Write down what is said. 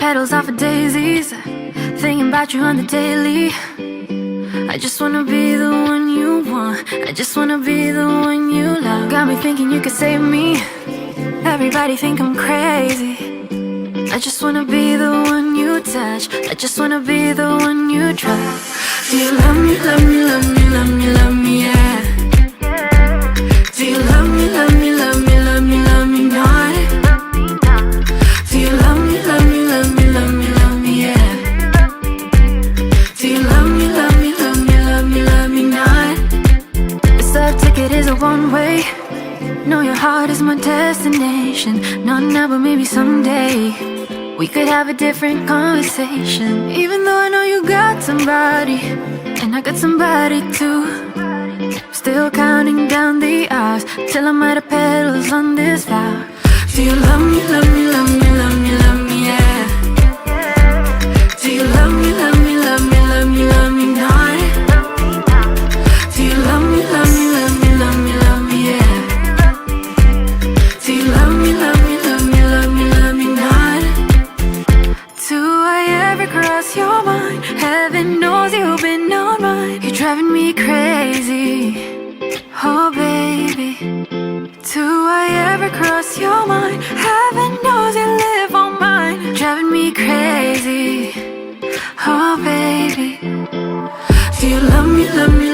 petals off of daisies, thinking about you on the daily. I just wanna be the one you want, I just wanna be the one you love. Got me thinking you could save me, everybody think I'm crazy. I just wanna be the one you touch, I just wanna be the one you trust. Do you love me, love me, love me, love me, love me, yeah? Do you love me, love me, love me, love me, love me not? Do you love me, love me, love me, love me, love me, yeah? Do you love me, love me, love me, love me, love me not? This love ticket is a one-way. Know your heart is my destination. Not now, but maybe someday we could have a different conversation. Even though I know you got somebody, and I got somebody too, still counting down the hours till I'm out of petals on this vow. Do you love me, love me, love me, love me, love me, yeah? Do you love me, love me, love me, love me, love me not? Do you love me, love me, love me, love me, love me, yeah? Do you love me, love me, love me, love me, love me not? Do I ever cross your mind? Heaven knows you've been on mine. You're driving me crazy, oh baby. Do I ever cross your mind? Heaven knows you live on mine. Driving me crazy, oh baby. Do you love me, love me,